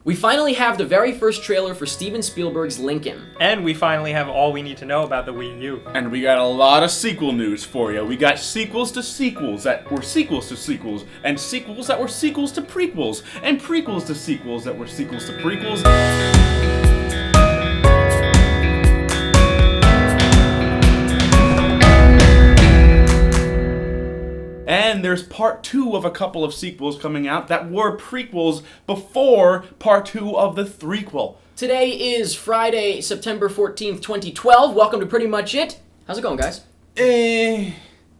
We finally have the very first trailer for Steven Spielberg's Lincoln. And we finally have all we need to know about the Wii U. And we got a lot of sequel news for you. We got sequels to sequels that were sequels to sequels, and sequels that were sequels to prequels, and prequels to sequels that were sequels to prequels. And there's part 2 of a couple of sequels coming out that were prequels before part 2 of the threequel. Today is Friday, September 14th, 2012. Welcome to Pretty Much It. How's it going, guys?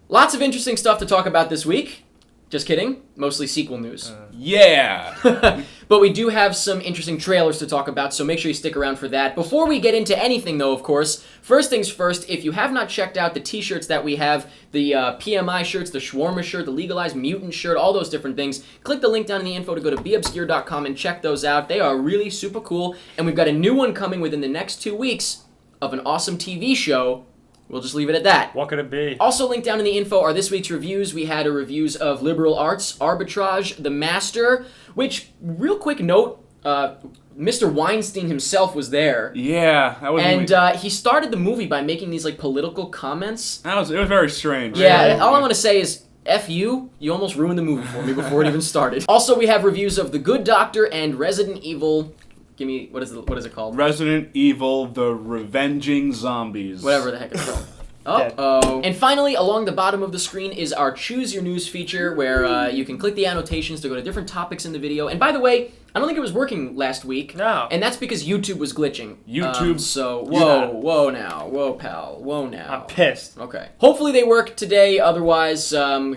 Lots of interesting stuff to talk about this week. Just kidding. Mostly sequel news. Yeah. But we do have some interesting trailers to talk about, so make sure you stick around for that. Before we get into anything, though, of course, first things first, if you have not checked out the t-shirts that we have, the PMI shirts, the Shawarma shirt, the Legalized Mutant shirt, all those different things, click the link down in the info to go to beobscure.com and check those out. They are really super cool, and we've got a new one coming within the next 2 weeks of an awesome TV show. We'll just leave it at that. What could it be? Also linked down in the info are this week's reviews. We had reviews of Liberal Arts, Arbitrage, The Master, which, real quick note, Mr. Weinstein himself was there. Yeah. That was And he started the movie by making these like political comments. it was very strange. Yeah, all I want to say is, F you almost ruined the movie for me before it even started. Also, we have reviews of The Good Doctor and Resident Evil. Give me, what is it called? Resident Evil, The Revenging Zombies. Whatever the heck it's called. Uh-oh. And finally, along the bottom of the screen is our Choose Your News feature, where you can click the annotations to go to different topics in the video. And by the way, I don't think it was working last week. No. And that's because YouTube was glitching. YouTube. So, whoa now. Whoa, pal. Whoa now. I'm pissed. Okay. Hopefully they work today, otherwise,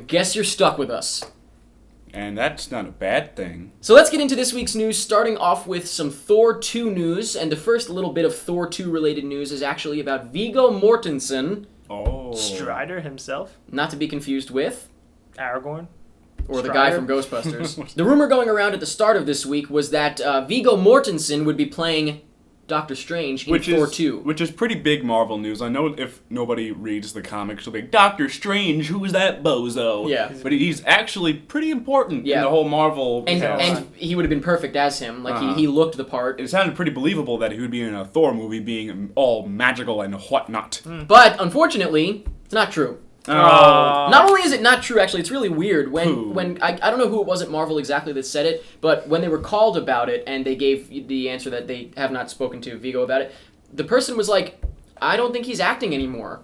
guess you're stuck with us. And that's not a bad thing. So let's get into this week's news, starting off with some Thor 2 news. And the first little bit of Thor 2 related news is actually about Viggo Mortensen. Oh. Strider himself? Not to be confused with... Aragorn? Or the guy from Ghostbusters. The rumor going around at the start of this week was that Viggo Mortensen would be playing Doctor Strange in Thor 2. Which is pretty big Marvel news. I know if nobody reads the comics, they'll be like, Doctor Strange, who's that bozo? Yeah. But he's actually pretty important in the whole Marvel cast. And he would have been perfect as him. Like, he looked the part. It sounded pretty believable that he would be in a Thor movie being all magical and whatnot. But, unfortunately, it's not true. Not only is it not true, actually, it's really weird. When I don't know who it was at Marvel exactly that said it, but when they were called about it and they gave the answer that they have not spoken to Viggo about it, the person was like, I don't think he's acting anymore.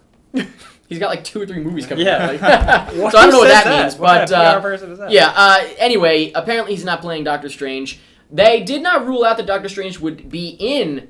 He's got like 2 or 3 movies coming out. Like, so I don't know what that means. What But kind of PR person is that? yeah. Anyway, apparently he's not playing Doctor Strange. They did not rule out that Doctor Strange would be in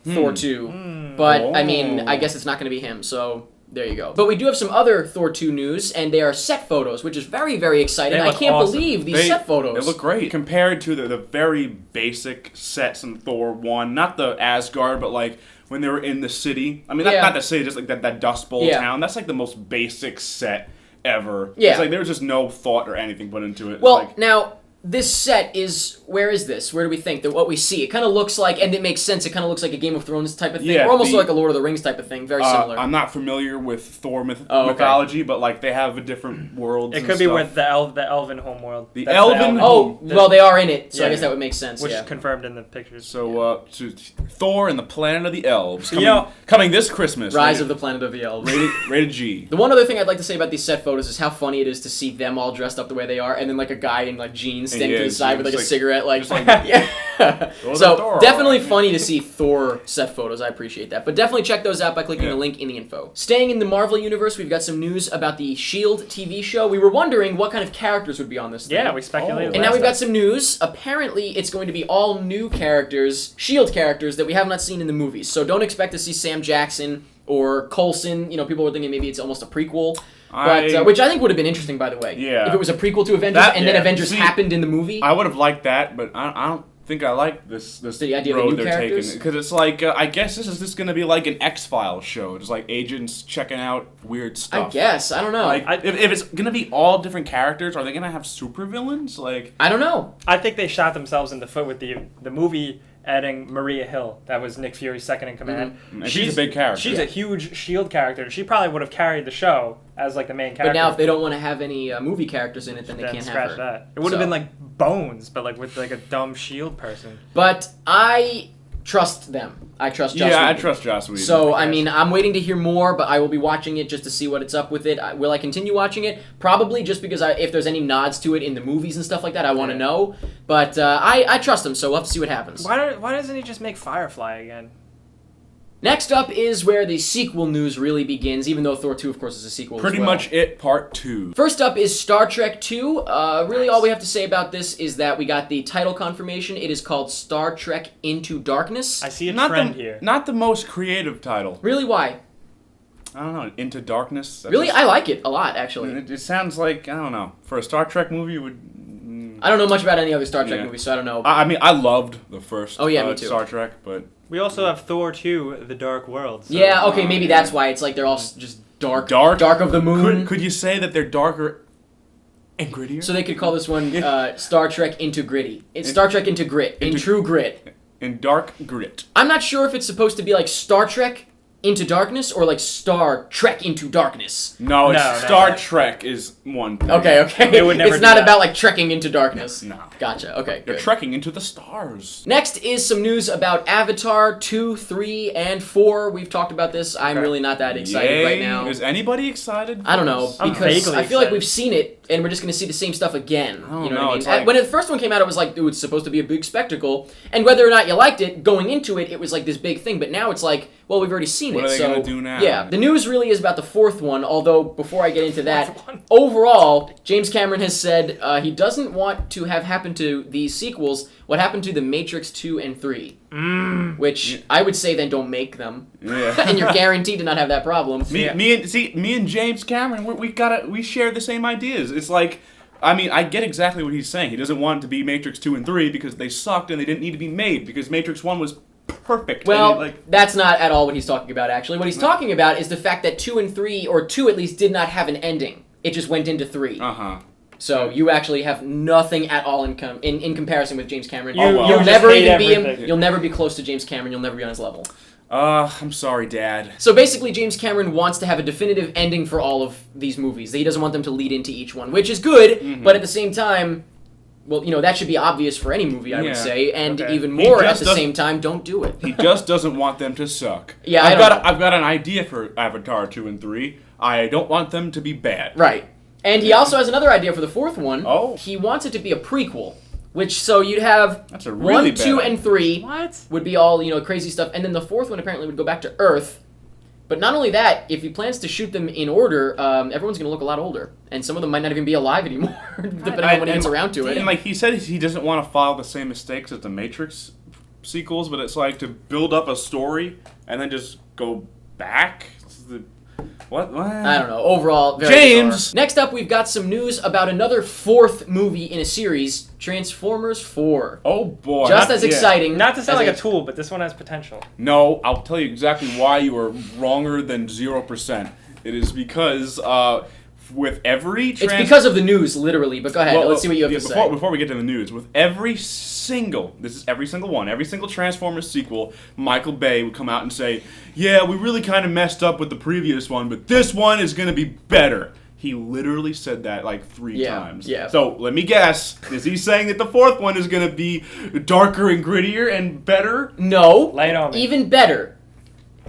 Thor 2, but I mean, I guess it's not going to be him. So. There you go. But we do have some other Thor 2 news, and they are set photos, which is very, very exciting. I can't believe these set photos. They look great. Compared to the very basic sets in Thor 1, not the Asgard, but like when they were in the city. I mean, not the city, just like that Dust Bowl town. That's like the most basic set ever. Yeah. It's like there was just no thought or anything put into it. Well, like, now, this set is... Where is this? Where do we think that what we see? It kind of looks like, and it makes sense, it kind of looks like a Game of Thrones type of thing, or almost like a Lord of the Rings type of thing, very similar. I'm not familiar with Thor mythology, but like they have a different worlds. It could be with the Elven homeworld. The Elven. Well, they are in it, so I guess that would make sense. Which is confirmed in the pictures. So, Thor and the Planet of the Elves coming this Christmas. Rise of the Planet of the Elves. Rated G. The one other thing I'd like to say about these set photos is how funny it is to see them all dressed up the way they are, and then like a guy in like jeans standing to the side with like a cigarette, like yeah. So definitely funny to see Thor set photos. I appreciate that, but definitely check those out by clicking the link in the info. Staying in the Marvel universe, we've got some news about the S.H.I.E.L.D. TV show. We were wondering what kind of characters would be on this thing. Yeah, we speculated. And now we've got some news. Apparently, it's going to be all new characters, S.H.I.E.L.D. characters that we have not seen in the movies. So don't expect to see Sam Jackson or Coulson. You know, people were thinking maybe it's almost a prequel. But, which I think would have been interesting, by the way. Yeah. If it was a prequel to Avengers, and then Avengers happened in the movie. I would have liked that, but I don't think I like this the idea road of the new they're characters? taking. Because it's like, I guess this is just going to be like an X-Files show. Just like agents checking out weird stuff. I guess. I don't know. Like, if it's going to be all different characters, are they going to have supervillains? Like, I don't know. I think they shot themselves in the foot with the movie adding Maria Hill. That was Nick Fury's second in command. And she's a big character. She's a huge S.H.I.E.L.D. character. She probably would have carried the show as like the main character. But now if they don't want to have any movie characters in it, then they can't have her. That. It would have been like Bones, but like with like a dumb S.H.I.E.L.D. person. But I trust them. I trust Joss Whedon. I trust Joss Whedon. So, I mean, I'm waiting to hear more, but I will be watching it just to see what it's up with it. Will I continue watching it? Probably, just because if there's any nods to it in the movies and stuff like that, I want to know. But I trust him, so we'll have to see what happens. Why doesn't he just make Firefly again? Next up is where the sequel news really begins, even though Thor 2, of course, is a sequel Pretty as well. much it, part 2. First up is Star Trek 2. Really, all we have to say about this is that we got the title confirmation. It is called Star Trek Into Darkness. I see a trend here. Not the most creative title. Really, why? I don't know. Into Darkness? Really? I like it a lot, actually. It sounds like, I don't know, for a Star Trek movie, it would... I don't know much about any other Star Trek movies, so I don't know. I mean, I loved the first me too. Star Trek, but... We also have Thor 2, The Dark World. So. Yeah, okay, maybe that's why. It's like they're all just dark. Dark of the moon. Could you say that they're darker and grittier? So they could call this one Star Trek Into Gritty. It's Star Trek Into Grit. In True Grit. In Dark Grit. I'm not sure if it's supposed to be like Star Trek Into Darkness or like Star Trek Into Darkness. No, Star Trek is one thing. Okay. They would never it's not do that. about like trekking into darkness. No. Gotcha. Okay, They're good. trekking into the stars. Next is some news about Avatar 2, 3, and 4. We've talked about this. I'm really not that excited right now. Is anybody excited? I don't know, I'm because vaguely I feel like excited. we've seen it, and we're just going to see the same stuff again. I don't you know know, what I it's mean? like- When the first one came out, it was like, dude, it's supposed to be a big spectacle, and whether or not you liked it, going into it, it was like this big thing, but now it's like, well, we've already seen it, What are they so... gonna do now? Yeah, the news really is about the fourth one, although, before I get into that, Fourth one. overall, James Cameron has said he doesn't want to have happen to these sequels what happened to The Matrix 2 and 3. Which I would say then don't make them. Yeah. And you're guaranteed to not have that problem. Me and James Cameron, we share the same ideas. It's like, I mean, I get exactly what he's saying. He doesn't want it to be Matrix 2 and 3 because they sucked and they didn't need to be made because Matrix 1 was perfect. Well, that's not at all what he's talking about, actually. What he's talking about is the fact that 2 and 3, or 2 at least, did not have an ending. It just went into 3. Uh-huh. So you actually have nothing at all in comparison with James Cameron. well. You'll just never hate even be him. everything. You'll never be close to James Cameron. You'll never be on his level. I'm sorry, Dad. So basically, James Cameron wants to have a definitive ending for all of these movies. He doesn't want them to lead into each one, which is good, but at the same time, well, you know, that should be obvious for any movie, I would say, and even more at the same time, don't do it. He just doesn't want them to suck. Yeah, I've got an idea for Avatar 2 and 3. I don't want them to be bad. Right. And he also has another idea for the fourth one. Oh. He wants it to be a prequel. Which, so you'd have That's a really 1, 2, bad and 3 What? would be all, you know, crazy stuff. And then the fourth one apparently would go back to Earth. But not only that, if he plans to shoot them in order, everyone's going to look a lot older. And some of them might not even be alive anymore, depending on when he gets around to it. And like he said, he doesn't want to follow the same mistakes as the Matrix sequels, but it's like to build up a story and then just go back. What? I don't know. Overall, very James! bizarre. Next up, we've got some news about another fourth movie in a series, Transformers 4. Oh boy. Just as exciting. Not to sound as like a tool, but this one has potential. No, I'll tell you exactly why you are wronger than 0%. It is because with every It's because of the news, literally. But go ahead. Let's see what you have to say. Before we get to the news, with every single Transformers sequel, Michael Bay would come out and say, yeah, we really kind of messed up with the previous one, but this one is going to be better. He literally said that like 3 times. Yeah. So let me guess. Is he saying that the fourth one is going to be darker and grittier and better? No. Lay it on me. Even better.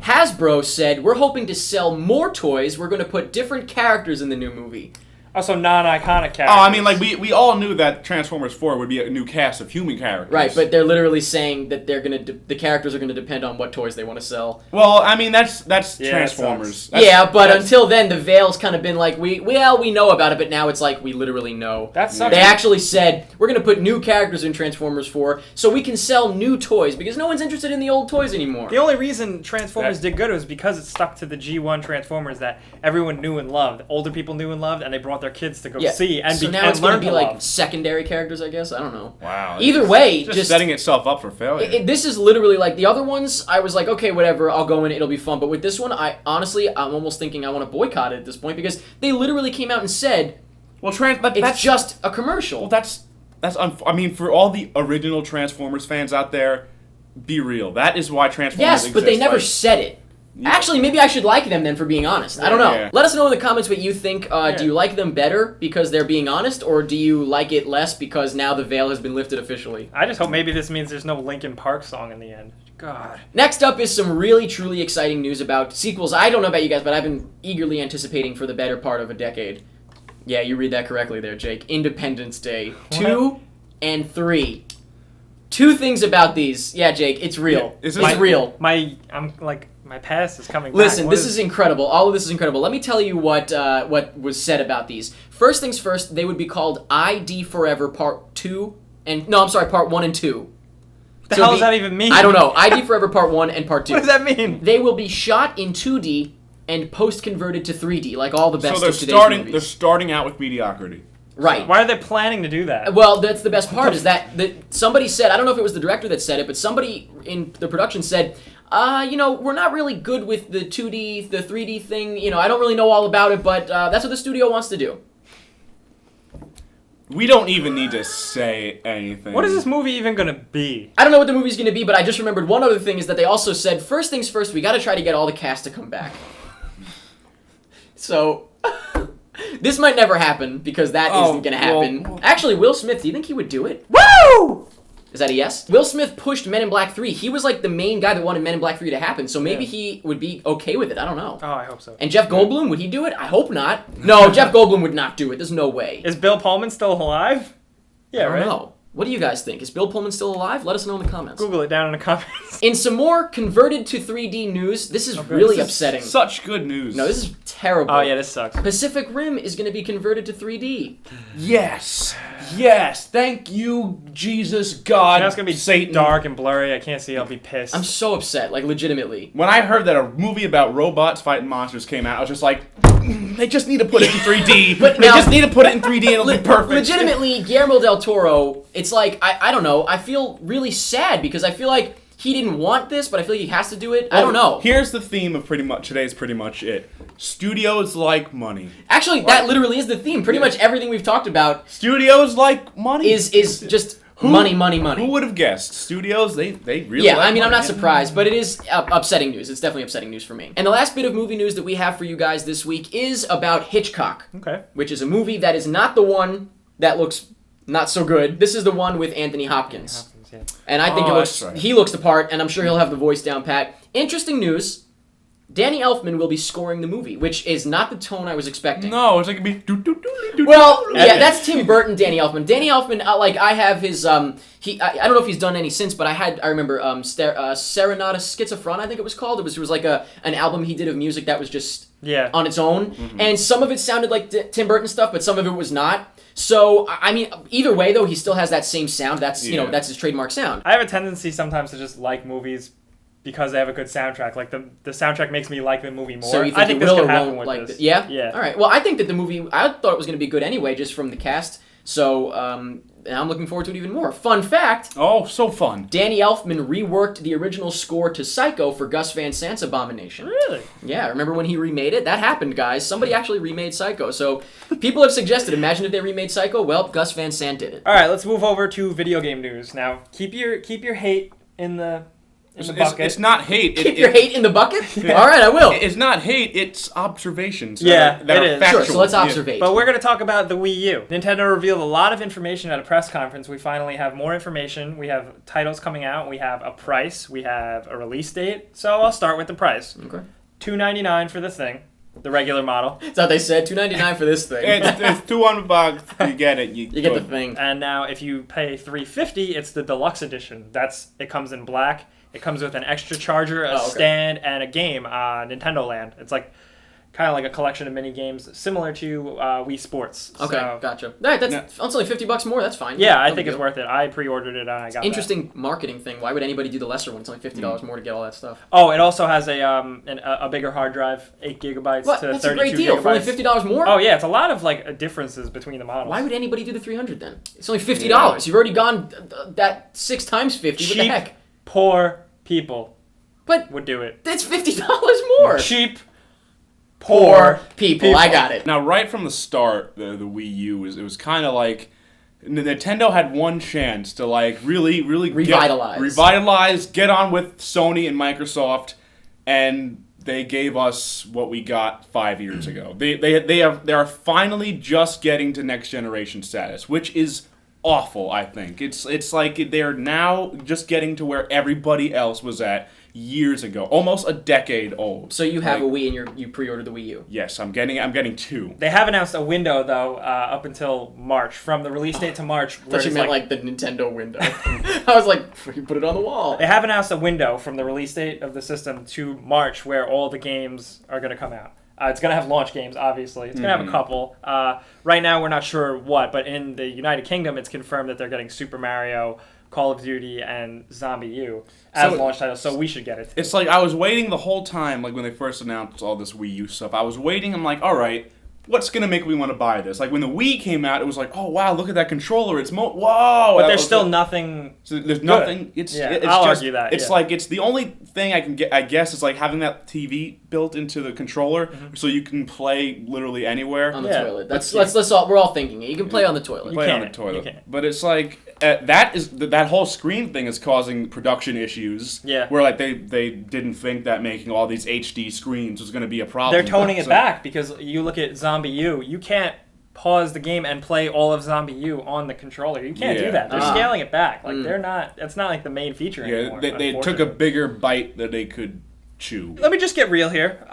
Hasbro said, we're hoping to sell more toys. We're going to put different characters in the new movie. Also, non-iconic characters. Oh, I mean, like we all knew that Transformers 4 would be a new cast of human characters. Right, but they're literally saying that they're gonna the characters are gonna depend on what toys they want to sell. Well, I mean that's Yeah, Transformers. But until then, the veil's kind of been like we know about it, but now it's like we literally know. That sucks. They actually said we're gonna put new characters in Transformers 4 so we can sell new toys because no one's interested in the old toys anymore. The only reason Transformers did good was because it stuck to the G1 Transformers that everyone knew and loved. Older people knew and loved, and they brought their kids to go see and so be now and it's gonna learn be to like love. secondary characters, I guess. I don't know. Wow. Either way, just setting itself up for failure. This is literally like the other ones. I was like, okay, whatever, I'll go in, it'll be fun. But with this one, I'm almost thinking I want to boycott it at this point because they literally came out and said, well, it's just a commercial. Well, I mean, for all the original Transformers fans out there, be real. That is why Transformers Yes, but they exist, never like- said it. Actually, maybe I should like them then, for being honest. I don't know. Yeah. Let us know in the comments what you think. Do you like them better because they're being honest, or do you like it less because now the veil has been lifted officially? I just hope maybe this means there's no Linkin Park song in the end. God. Next up is some really, truly exciting news about sequels. I don't know about you guys, but I've been eagerly anticipating for the better part of a decade. Yeah, you read that correctly there, Jake. Independence Day 2 and 3. Two things about these. Yeah, Jake, it's real. Is It's this- real. My past is coming back. Listen, What this is incredible. All of this is incredible. Let me tell you what was said about these. First things first, they would be called ID Forever Part 2 and... No, I'm sorry, Part 1 and 2. What the hell does that even mean? I don't know. ID Forever Part 1 and Part 2. What does that mean? They will be shot in 2D and post-converted to 3D, like all the best So of today's movies. they're starting out with mediocrity. Right. Why are they planning to do that? Well, that's the best part, is that somebody said, I don't know if it was the director that said it, but somebody in the production said, we're not really good with the 2D, the 3D thing, I don't really know all about it, but that's what the studio wants to do. We don't even need to say anything. What is this movie even gonna be? I don't know what the movie's going to be, but I just remembered one other thing is that they also said, first things first, we got to try to get all the cast to come back. So... This might never happen, because that isn't going to happen. Well, Actually, Will Smith, do you think he would do it? Woo! Is that a yes? Will Smith pushed Men in Black 3. He was like the main guy that wanted Men in Black 3 to happen, so maybe he would be okay with it. I don't know. Oh, I hope so. And Jeff Goldblum, would he do it? I hope not. No, Jeff Goldblum would not do it. There's no way. Is Bill Pullman still alive? Yeah, I don't right? know. What do you guys think? Is Bill Pullman still alive? Let us know in the comments. Google it down in the comments. In some more converted to 3D news, this is really upsetting. Such good news. No, this is terrible. Oh, yeah, this sucks. Pacific Rim is going to be converted to 3D. Yes. Yes. Thank you, Jesus, God, Now it's gonna be Satan. dark and blurry. I can't see. I'll be pissed. I'm so upset, like legitimately. When I heard that a movie about robots fighting monsters came out, I was just like, they just need to put it in 3D. But they now- just need to put it in 3D and it'll be perfect. Legitimately, Guillermo del Toro, it's like, I don't know, I feel really sad because I feel like he didn't want this, but I feel like he has to do it. I don't know. Here's the theme of today's pretty much it. Studios like money. Actually, that literally is the theme. Pretty much everything we've talked about Studios like money. is just money, money, money. Who would have guessed? Studios, they really Yeah, like I mean, I'm money. not surprised, but it is upsetting news. It's definitely upsetting news for me. And the last bit of movie news that we have for you guys this week is about Hitchcock, Okay. which is a movie that is not the one that looks not so good. This is the one with Anthony Hopkins. Yeah. And I think that's right. he looks the part, and I'm sure he'll have the voice down pat. Interesting news, Danny Elfman will be scoring the movie, which is not the tone I was expecting. No, it's like it'd be Well, yeah, that's Tim Burton, Danny Elfman. Danny Elfman, I have his, I don't know if he's done any since, but I remember, Serenata Schizophrenia, I think it was called. It was like an album he did of music that was just Yeah. on its own, and some of it sounded like Tim Burton stuff, but some of it was not. So, I mean, either way, though, he still has that same sound. That's, that's his trademark sound. I have a tendency sometimes to just like movies because they have a good soundtrack. Like the soundtrack makes me like the movie more. So you think I think you this will could or happen won't with like this. it? Yeah? Yeah. All right. Well, I think that the movie, I thought it was going to be good anyway, just from the cast. So, and I'm looking forward to it even more. Fun fact, Oh, so fun. Danny Elfman reworked the original score to Psycho for Gus Van Sant's Abomination. Really? Yeah, remember when he remade it? That happened, guys. Somebody actually remade Psycho. So, people have suggested, imagine if they remade Psycho. Well, Gus Van Sant did it. All right, let's move over to video game news. Now, keep your hate in the bucket. It's not hate. Keep your hate in the bucket? All right, I will. It's not hate. It's observations. Yeah, that it are is. factual. Sure, so let's Yeah. observate. But we're going to talk about the Wii U. Nintendo revealed a lot of information at a press conference. We finally have more information. We have titles coming out. We have a price. We have a release date. So I'll start with the price. Okay. $299 for the thing, the regular model. That's what they said. $299 for this thing. It's $200. You get it. You get the thing. And now if you pay $350, it's the deluxe edition. It comes in black. It comes with an extra charger, a stand, and a game on Nintendo Land. It's like kind of like a collection of mini games similar to Wii Sports. Okay, So, gotcha. All right, that's only $50 more. That's fine. yeah, I No think big it's deal. worth it. I pre-ordered it and I got Interesting marketing thing. Why would anybody do the lesser one? It's only $50 more to get all that stuff. that. Oh, it also has a bigger hard drive, 8 gigabytes What? to That's a 32 great deal. gigabytes. For only $50 more? Oh yeah, it's a lot of like differences between the models. Why would anybody do the $300 then? It's only $50. You've already gone that 6 times 50. What the cheap, heck? poor people But would do it? it's $50 more. Cheap, Poor people. I got it. Now, right from the start, the Wii U it was kind of like Nintendo had one chance to like really revitalize, get on with Sony and Microsoft, and they gave us what we got 5 years ago. They are finally just getting to next generation status, which is awful. I think it's like they're now just getting to where everybody else was at years ago, almost a decade old. So you have a Wii and you pre-ordered the Wii U. Yes, I'm getting 2. They have announced a window though, up until March, from the release date to March. I thought you meant like the Nintendo window. I was like, you put it on the wall. They have announced a window from the release date of the system to March where all the games are going to come out. It's going to have launch games, obviously. It's going to have a couple. Right now, we're not sure what, but in the United Kingdom, it's confirmed that they're getting Super Mario, Call of Duty, and Zombie U as launch titles, so we should get it. It's like I was waiting the whole time, like when they first announced all this Wii U stuff. I was waiting, I'm like, all right, what's going to make me want to buy this? Like when the Wii came out, it was like, oh wow, look at that controller. It's whoa! But there's still nothing. So there's nothing. It's I'll argue that. It's like it's the only thing I can get. I guess is like having that TV built into the controller, so you can play literally anywhere on the toilet. Let's all. We're all thinking it. You can play on the toilet. Play on the toilet. But it's like that whole screen thing is causing production issues. Yeah. Where like they didn't think that making all these HD screens was going to be a problem. They're toning it back because you look at Zombie U, you can't pause the game and play all of Zombie U on the controller. You can't do that. They're scaling it back. Like they're not. It's not like the main feature anymore. Yeah, they took a bigger bite that they could chew. Let me just get real here.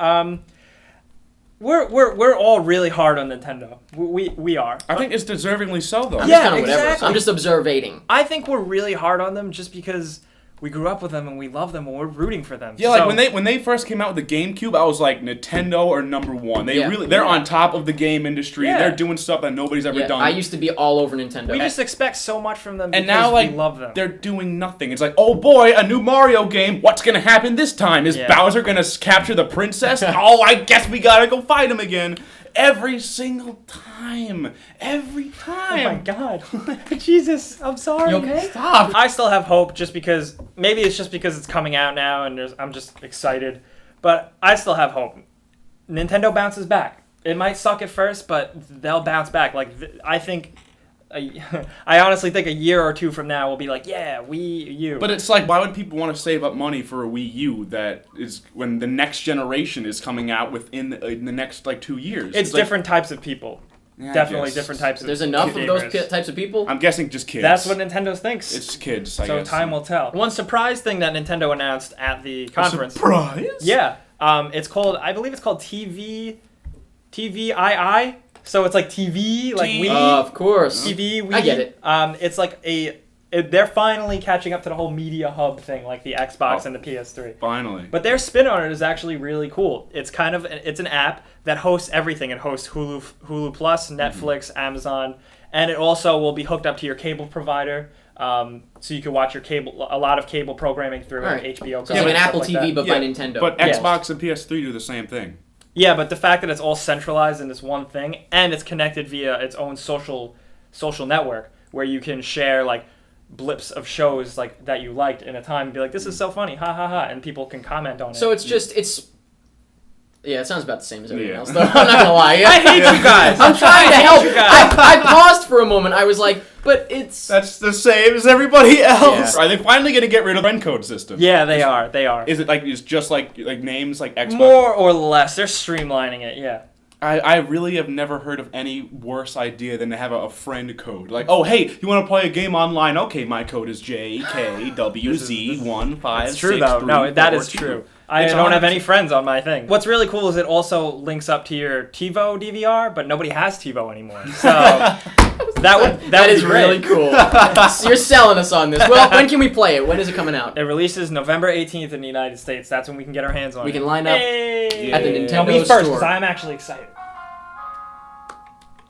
We're all really hard on Nintendo. We are. I think it's deservingly so, though. Yeah, exactly. I'm just observating. I think we're really hard on them just because we grew up with them and we love them and we're rooting for them. Yeah, like when they first came out with the GameCube, I was like, Nintendo are number one. They're on top of the game industry. Yeah. They're doing stuff that nobody's ever done. I used to be all over Nintendo. We just expect so much from them because and now, like, we love them. They're doing nothing. It's like, oh boy, a new Mario game. What's gonna happen this time? Is Bowser gonna capture the princess? Oh, I guess we gotta go fight him again. Every single time. Every time. Oh my god. Jesus, I'm sorry. You okay? Stop. I still have hope just because, maybe it's just because it's coming out now and I'm just excited, but I still have hope. Nintendo bounces back. It might suck at first, but they'll bounce back. Like, I think, I honestly think a year or two from now we'll be like, yeah, Wii U. But it's like, why would people want to save up money for a Wii U that is when the next generation is coming out within the next like 2 years? It's different types of people. Yeah, Definitely different types of There's enough of those gamers. types of people? I'm guessing just kids. That's what Nintendo thinks. It's kids, I so guess. time will tell. One surprise thing that Nintendo announced at the conference. Surprise? Yeah. It's called, I believe it's called TVII. So it's like TV, like Wii. Of course. TV, Wii. I get it. It's like they're finally catching up to the whole media hub thing, like the Xbox and the PS3. Finally. But their spin on it is actually really cool. It's it's an app that hosts everything. It hosts Hulu Plus, Netflix, Amazon, and it also will be hooked up to your cable provider. So you can watch a lot of cable programming through HBO. So it's like an Apple TV, like but by Nintendo. But Xbox and PS3 do the same thing. Yeah, but the fact that it's all centralized in this one thing, and it's connected via its own social network, where you can share like blips of shows like that you liked in a time and be like, this is so funny, ha ha ha, and people can comment on it. So it's yeah, it sounds about the same as everything else, though. I'm not gonna lie. I hate you guys. I'm trying to help. I paused for a moment. I was like, but it's... That's the same as everybody else. Yeah. Are they finally going to get rid of the friend code system? Yeah, they are. Is it like, it's just like names like Xbox? More or less. They're streamlining it, yeah. I really have never heard of any worse idea than to have a friend code. Like, oh, hey, you want to play a game online? Okay, my code is JKWZ156. It's true, though. No, that is true. I don't have any friends on my thing. What's really cool is it also links up to your TiVo DVR, but nobody has TiVo anymore. So that is really cool. You're selling us on this. Well, when can we play it? When is it coming out? It releases November 18th in the United States. That's when we can get our hands on it. We can line up at the Nintendo me first, store. because I'm actually excited.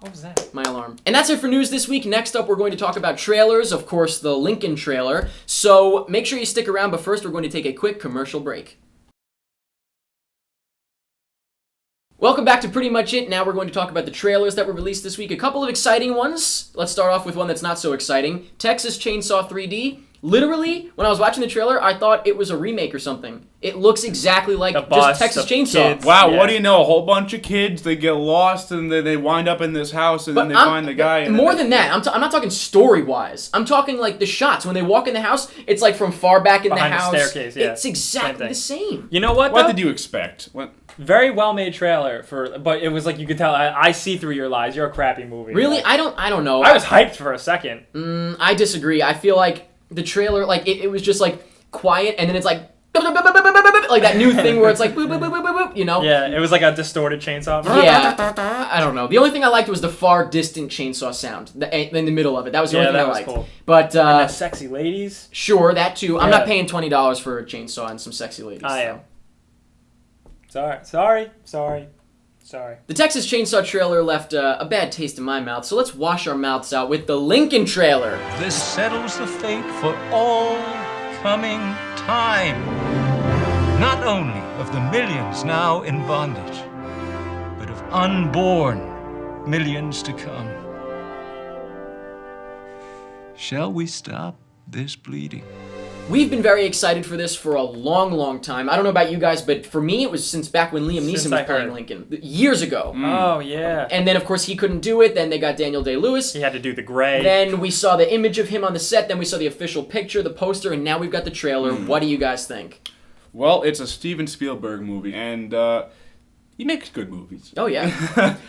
What was that? My alarm. And that's it for news this week. Next up, we're going to talk about trailers. Of course, the Lincoln trailer. So make sure you stick around, but first we're going to take a quick commercial break. Welcome back to Pretty Much It. Now we're going to talk about the trailers that were released this week. A couple of exciting ones. Let's start off with one that's not so exciting. Texas Chainsaw 3D. Literally, when I was watching the trailer, I thought it was a remake or something. It looks exactly like The bus, just Texas the Chainsaw. kids. Wow, Yeah. what do you know? A whole bunch of kids, they get lost and they wind up in this house and then they find the guy. And more than that, I'm not talking story-wise. I'm talking like the shots. When they walk in the house, it's like from far back in Behind the the house. staircase, yeah. It's exactly the same. You know what? What though? did you expect? What? Very well made trailer but it was like you could tell I see through your lies. You're a crappy movie. Really? Like, I don't know. I was hyped for a second. I disagree. I feel like the trailer, like it was just like quiet, and then it's like like that new thing where it's like boop, boop, boop, boop, boop, you know? Yeah, it was like a distorted chainsaw. Yeah. I don't know. The only thing I liked was the far distant chainsaw sound in the middle of it. That was the only thing I liked. Cool. But And the sexy ladies. sure, that too. I'm Yeah. not paying $20 for a chainsaw and some sexy ladies. I am. Sorry. The Texas Chainsaw trailer left a bad taste in my mouth, so let's wash our mouths out with the Lincoln trailer. This settles the fate for all coming time. Not only of the millions now in bondage, but of unborn millions to come. Shall we stop this bleeding? We've been very excited for this for a long, long time. I don't know about you guys, but for me, it was since back when Liam Neeson was playing Lincoln. Years ago. Oh, yeah. And then, of course, he couldn't do it. Then they got Daniel Day-Lewis. He had to do the gray. Then we saw the image of him on the set. Then we saw the official picture, the poster, and now we've got the trailer. What do you guys think? Well, it's a Steven Spielberg movie, and he makes good movies. Oh, yeah.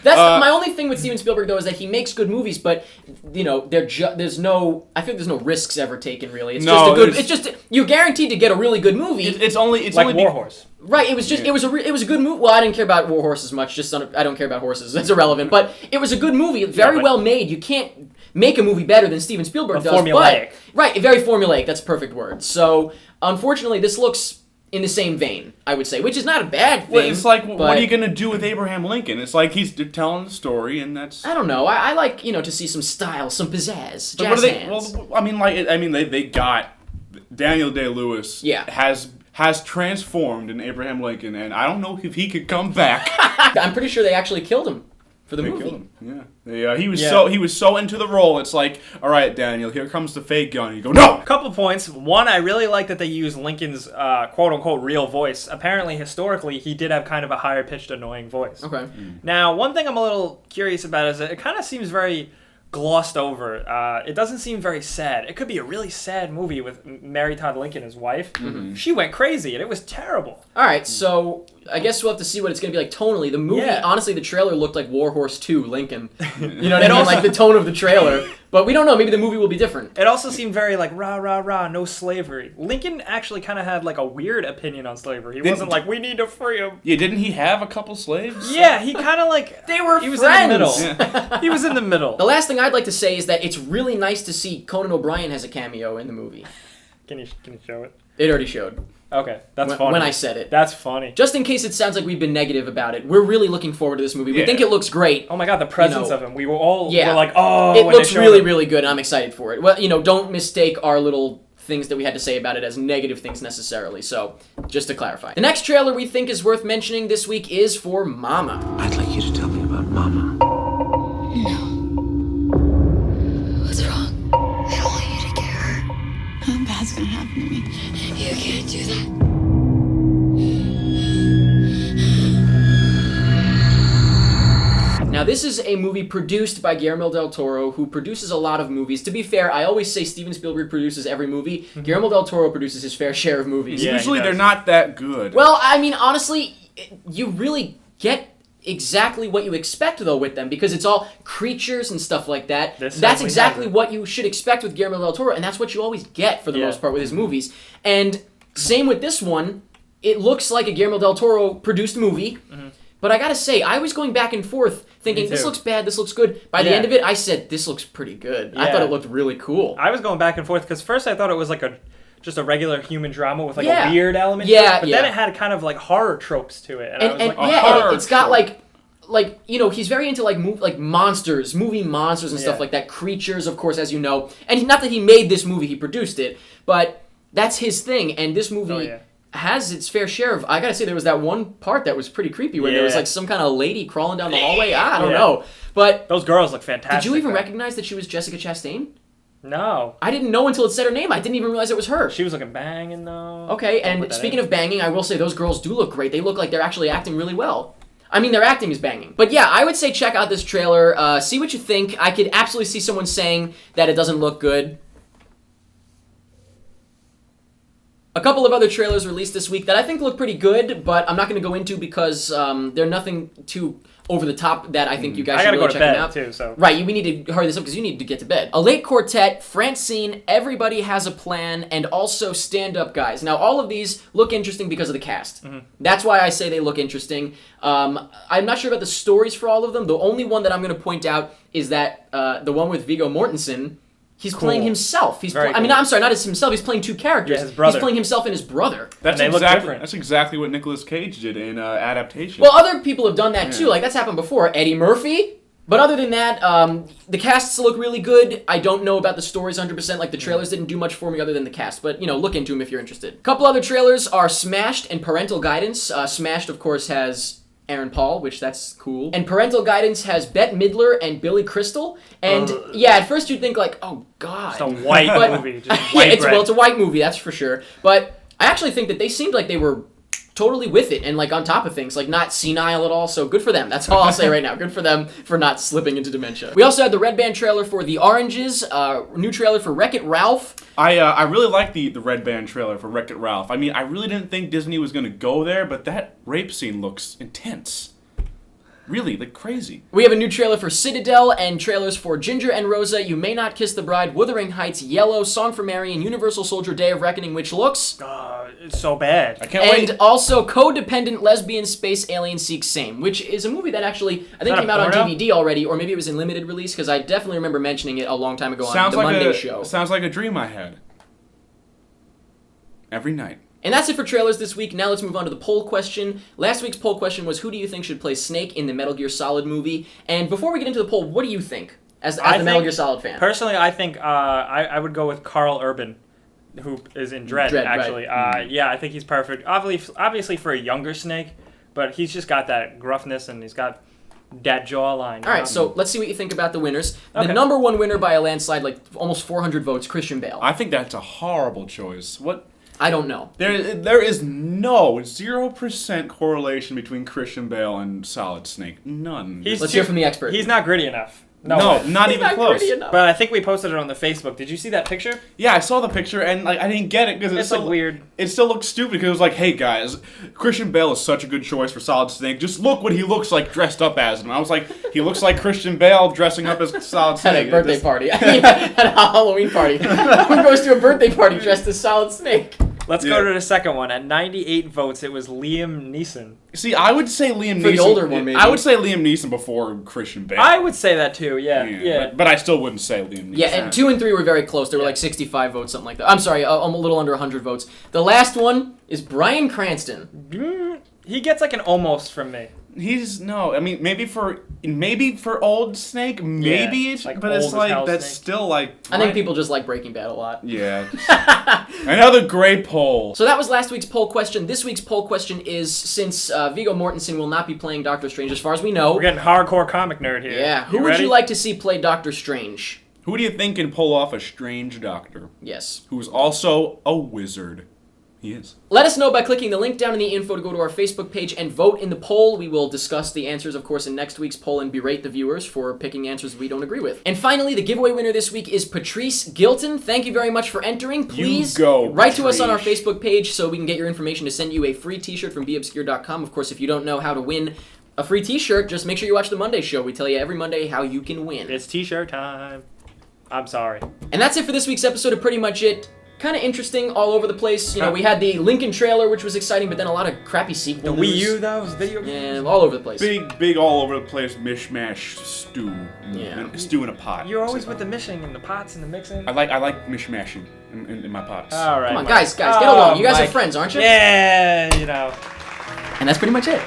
That's my only thing with Steven Spielberg, though, is that he makes good movies, but, you know, there's no... I think there's no risks ever taken, really. It's just a good... It's just... You're guaranteed to get a really good movie. It's only Warhorse. Right, it was just... It was a good movie. Well, I didn't care about War Horses much. I don't care about horses. That's irrelevant. But it was a good movie. Very well made. You can't make a movie better than Steven Spielberg does. Formulaic. Right, very formulaic. That's a perfect word. So, unfortunately, this looks... in the same vein, I would say, which is not a bad thing. Well, it's like, what are you gonna do with Abraham Lincoln? It's like he's telling the story, and that's. I don't know. I like to see some style, some pizzazz, But jazz what are they? hands. Well, they got Daniel Day-Lewis. Yeah. Has transformed in Abraham Lincoln, and I don't know if he could come back. I'm pretty sure they actually killed him for the They movie. killed him. Yeah. He was so into the role. It's like, all right, Daniel, here comes the fake gun. You go, no. Couple points. One, I really like that they use Lincoln's quote-unquote real voice. Apparently, historically, he did have kind of a higher-pitched, annoying voice. Okay. Now, one thing I'm a little curious about is that it kind of seems very glossed over. It doesn't seem very sad. It could be a really sad movie with Mary Todd Lincoln, his wife. Mm-hmm. She went crazy, and it was terrible. All right, so I guess we'll have to see what it's going to be like tonally. The movie, honestly, the trailer looked like War Horse 2, Lincoln. You know what I mean? Like the tone of the trailer. But we don't know. Maybe the movie will be different. It also seemed very like, rah, rah, rah, no slavery. Lincoln actually kind of had like a weird opinion on slavery. He wasn't like, we need to free him. Yeah, didn't he have a couple slaves? Yeah, he kind of like... They were He was friends. in the middle. He was in the middle. The last thing I'd like to say is that it's really nice to see Conan O'Brien has a cameo in the movie. Can you show it? It already showed. Okay, that's funny. When I said it. That's funny. Just in case it sounds like we've been negative about it, we're really looking forward to this movie. We think it looks great. Oh my god, the presence of him. We were all were like, oh, it when looks they showed really, him. really good, and I'm excited for it. Well, don't mistake our little things that we had to say about it as negative things necessarily. So, just to clarify. The next trailer we think is worth mentioning this week is for Mama. I'd like you to tell me about Mama. What's wrong? I don't want you to get hurt. Nothing bad's gonna happen to me. You can't do that. Now, this is a movie produced by Guillermo del Toro, who produces a lot of movies. To be fair, I always say Steven Spielberg produces every movie. Mm-hmm. Guillermo del Toro produces his fair share of movies. Yeah, Usually they're not that good. Well, I mean, honestly, you really get exactly what you expect, though, with them, because it's all creatures and stuff like that. That's exactly what you should expect with Guillermo del Toro, and that's what you always get, for the most part, with his movies. And same with this one. It looks like a Guillermo del Toro produced movie, but I gotta say, I was going back and forth, thinking, this looks bad, this looks good. By the end of it, I said, this looks pretty good. I thought it looked really cool. I was going back and forth, because first I thought it was like just a regular human drama with like a weird element to it, but then it had kind of like horror tropes to it. And I was like, and it's got like he's very into like monsters, movie monsters and stuff like that. Creatures, of course, as you know. And not that he made this movie, he produced it, but that's his thing. And this movie has its fair share of. I gotta say, there was that one part that was pretty creepy where there was like some kind of lady crawling down the hallway. I don't know, but those girls look fantastic. Did you even recognize that she was Jessica Chastain? No. I didn't know until it said her name. I didn't even realize it was her. She was looking banging, though. Okay, and speaking of banging, I will say those girls do look great. They look like they're actually acting really well. I mean, their acting is banging. But yeah, I would say check out this trailer, see what you think. I could absolutely see someone saying that it doesn't look good. A couple of other trailers released this week that I think look pretty good, but I'm not going to go into because they're nothing too over the top that I think you guys should really check them out. Too, so. Right, we need to hurry this up because you need to get to bed. A Late Quartet, Francine, Everybody Has a Plan, and also Stand Up Guys. Now, all of these look interesting because of the cast. That's why I say they look interesting. I'm not sure about the stories for all of them. The only one that I'm going to point out is that the one with Viggo Mortensen. He's playing himself. I mean, I'm sorry, not as himself. He's playing two characters. Yeah, his brother. He's playing himself and his brother. That's exactly what Nicolas Cage did in Adaptation. Well, other people have done that too. Like, that's happened before. Eddie Murphy. But other than that, the casts look really good. I don't know about the stories 100%. Like, the trailers didn't do much for me other than the cast. But, you know, look into them if you're interested. A couple other trailers are Smashed and Parental Guidance. Smashed, of course, has Aaron Paul, which that's cool. And Parental Guidance has Bette Midler and Billy Crystal. And yeah, at first you'd think like, oh god, just a white movie. Just white it's a white movie, that's for sure. But I actually think that they seemed like they were totally with it and like on top of things, like not senile at all. So good for them. That's all I'll say right now. Good for them for not slipping into dementia. We also had the Red Band trailer for The Oranges, new trailer for Wreck-It Ralph. I really like the Red Band trailer for Wreck-It Ralph. I mean, I really didn't think Disney was going to go there, but that rape scene looks intense. Really, like crazy. We have a new trailer for Citadel and trailers for Ginger and Rosa, You May Not Kiss the Bride, Wuthering Heights, Yellow, Song for Mary, and Universal Soldier Day of Reckoning, which looks... it's so bad. I can't wait. And also Codependent Lesbian Space Alien Seeks Same, which is a movie that actually, I think came out on DVD already, or maybe it was in limited release, because I definitely remember mentioning it a long time ago on the Monday show. Sounds like a dream I had. Every night. And that's it for trailers this week. Now let's move on to the poll question. Last week's poll question was, who do you think should play Snake in the Metal Gear Solid movie? And before we get into the poll, what do you think, as the Metal Gear Solid fan? Personally, I think I would go with Carl Urban, who is in Dread actually. Right. Yeah, I think he's perfect. Obviously for a younger Snake, but he's just got that gruffness and he's got that jawline. All right, so let's see what you think about the winners. Okay. The number one winner by a landslide, like almost 400 votes, Christian Bale. I think that's a horrible choice. What? I don't know. There is no 0% correlation between Christian Bale and Solid Snake. None. Let's hear from the expert. He's not gritty enough. No, not even close. But I think we posted it on the Facebook. Did you see that picture? Yeah, I saw the picture and like I didn't get it because it's like weird. It still looks stupid because it was like, hey guys, Christian Bale is such a good choice for Solid Snake. Just look what he looks like dressed up as. And I was like, he looks like Christian Bale dressing up as Solid Snake. At a birthday party. I mean, at a Halloween party. Who goes to a birthday party dressed as Solid Snake? Let's go to the second one. At 98 votes, it was Liam Neeson. See, I would say Liam Neeson. For the older one, maybe. I would say Liam Neeson before Christian Bale. I would say that too, yeah. But I still wouldn't say Liam Neeson. Yeah, and 2 and 3 were very close. They were like 65 votes, something like that. I'm sorry, a little under 100 votes. The last one is Bryan Cranston. He gets like an almost from me. I mean, maybe for old Snake, maybe like but it's like that's Snake. still like. I think people just like Breaking Bad a lot. Yeah. Another great poll. So that was last week's poll question. This week's poll question is, since Viggo Mortensen will not be playing Doctor Strange, as far as we know. We're getting hardcore comic nerd here. Yeah. Who would you like to see play Doctor Strange? Who do you think can pull off a strange doctor? Yes. Who's also a wizard. He is. Let us know by clicking the link down in the info to go to our Facebook page and vote in the poll. We will discuss the answers, of course, in next week's poll and berate the viewers for picking answers we don't agree with. And finally, the giveaway winner this week is Patrice Gilton. Thank you very much for entering. Please write to us on our Facebook page so we can get your information to send you a free t-shirt from beobscure.com. Of course, if you don't know how to win a free t-shirt, just make sure you watch the Monday show. We tell you every Monday how you can win. It's t-shirt time. I'm sorry. And that's it for this week's episode of Pretty Much It. Kind of interesting, all over the place. You know, we had the Lincoln trailer, which was exciting, but then a lot of crappy sequel news. The Wii U, though, was video games. Yeah, all over the place. Big all over the place mishmash stew. Yeah. Stew in a pot. You're always with the mishing and the pots and the mixing. I like mishmashing in my pots. All right. Come on, guys, get along. You guys are friends, aren't you? Yeah, you know. And that's pretty much it.